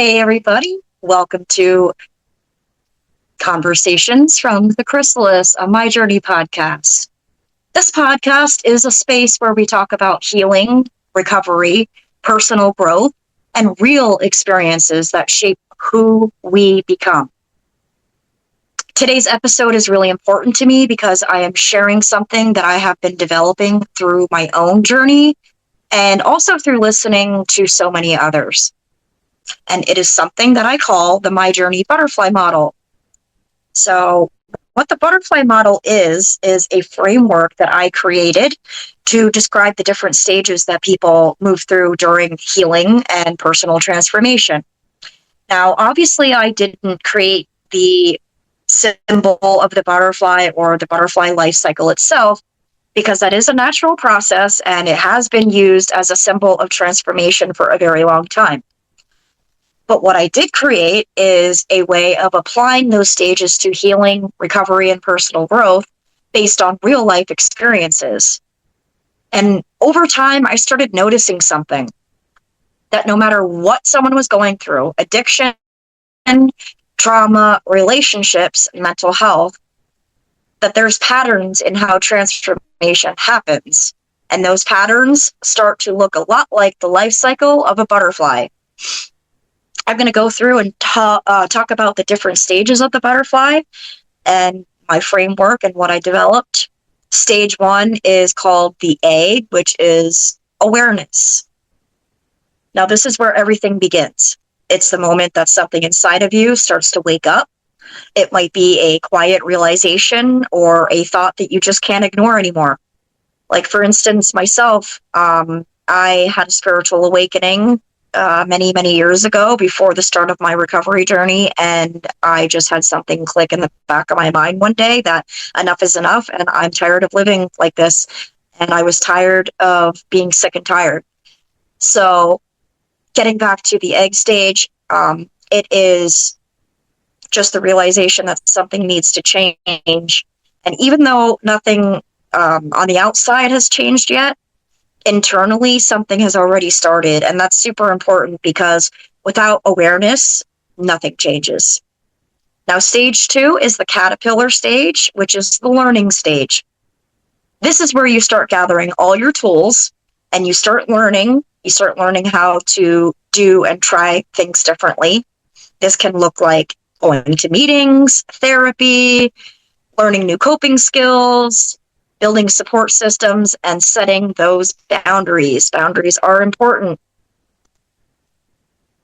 Hey, everybody. Welcome to Conversations from the Chrysalis, a My Journey podcast. This podcast is a space where we talk about healing, recovery, personal growth, and real experiences that shape who we become. Today's episode is really important to me because I am sharing something that I have been developing through my own journey and also through listening to so many others. And it is something that I call the My Journey Butterfly Model. So what the butterfly model is a framework that I created to describe the different stages that people move through during healing and personal transformation. Now, obviously, I didn't create the symbol of the butterfly or the butterfly life cycle itself, because that is a natural process and it has been used as a symbol of transformation for a very long time. But what I did create is a way of applying those stages to healing, recovery, and personal growth based on real life experiences. And over time, I started noticing something, that no matter what someone was going through, addiction, trauma, relationships, mental health, that there's patterns in how transformation happens. And those patterns start to look a lot like the life cycle of a butterfly. I'm going to go through and talk about the different stages of the butterfly and my framework and what I developed. Stage 1 is called the egg, which is awareness. Now, this is where everything begins. It's the moment that something inside of you starts to wake up. It might be a quiet realization or a thought that you just can't ignore anymore. Like, for instance, myself, I had a spiritual awakening many years ago before the start of my recovery journey, and I just had something click in the back of my mind one day that enough is enough, and I'm tired of living like this, and I was tired of being sick and tired. So getting back to the egg stage, it is just the realization that something needs to change, and even though nothing on the outside has changed yet, internally something has already started, and that's super important because without awareness, nothing changes. Now, stage 2 is the caterpillar stage, which is the learning stage. This is where you start gathering all your tools and you start learning how to do and try things differently. This can look like going to meetings, therapy, learning new coping skills, building support systems, and setting those boundaries. Boundaries are important.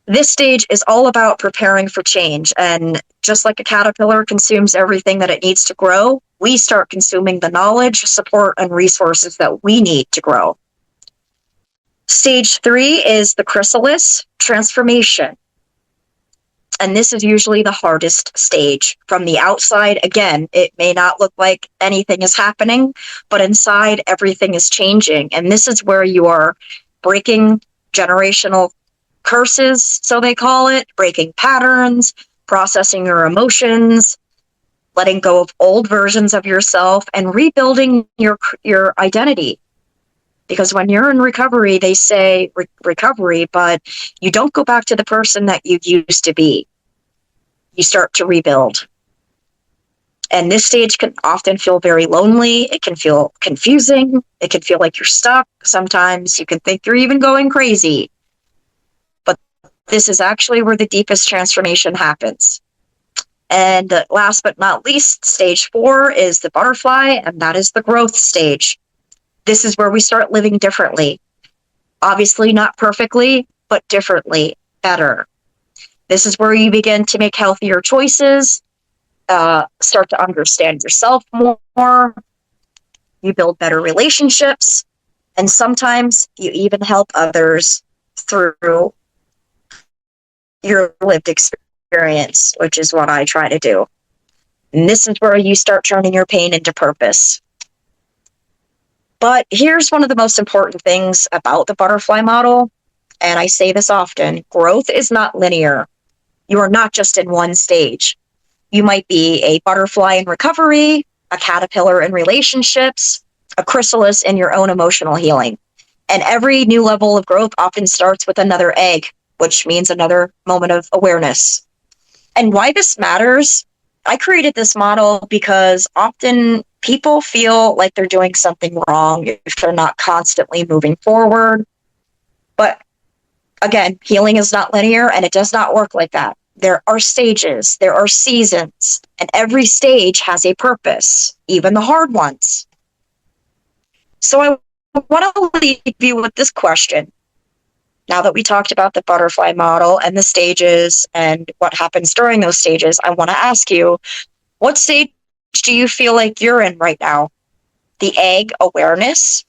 This stage is all about preparing for change. And just like a caterpillar consumes everything that it needs to grow, we start consuming the knowledge, support, and resources that we need to grow. Stage 3 is the chrysalis, transformation. And this is usually the hardest stage. From the outside, again, it may not look like anything is happening, but inside everything is changing. And this is where you are breaking generational curses, so they call it, breaking patterns, processing your emotions, letting go of old versions of yourself, and rebuilding your identity. Because when you're in recovery, they say recovery, but you don't go back to the person that you used to be. You start to rebuild. And this stage can often feel very lonely. It can feel confusing. It can feel like you're stuck. Sometimes you can think you're even going crazy. But this is actually where the deepest transformation happens. And last but not least, stage 4 is the butterfly, and that is the growth stage. This is where we start living differently. Obviously not perfectly, but differently, better. This is where you begin to make healthier choices, start to understand yourself more, you build better relationships, and sometimes you even help others through your lived experience, which is what I try to do. And this is where you start turning your pain into purpose. But here's one of the most important things about the butterfly model, and I say this often: growth is not linear. You are not just in one stage. You might be a butterfly in recovery, a caterpillar in relationships, a chrysalis in your own emotional healing. And every new level of growth often starts with another egg. which means another moment of awareness. And why this matters, I created this model because often people feel like they're doing something wrong if they're not constantly moving forward. But again, healing is not linear and it does not work like that. There are stages, there are seasons, and every stage has a purpose, even the hard ones. So I want to leave you with this question. Now that we talked about the butterfly model and the stages and what happens during those stages, I want to ask you, what stage do you feel like you're in right now? The egg awareness,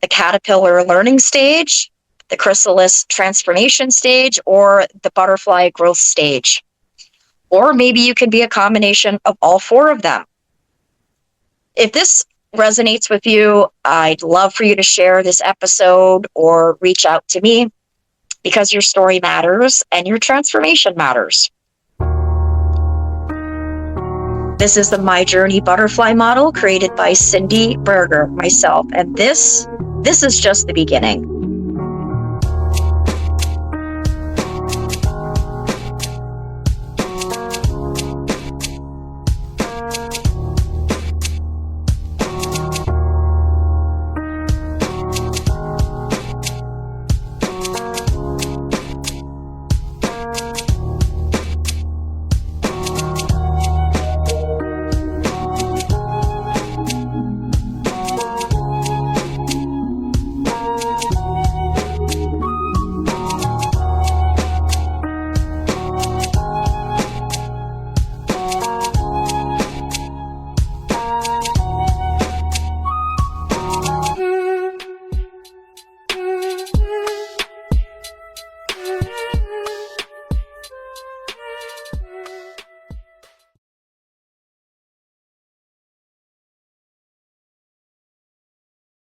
the caterpillar learning stage, the chrysalis transformation stage, or the butterfly growth stage? Or maybe you could be a combination of all four of them. If this resonates with you, I'd love for you to share this episode or reach out to me, because your story matters and your transformation matters. This is the My Journey Butterfly Model created by Cindy Berger, myself, and this is just the beginning.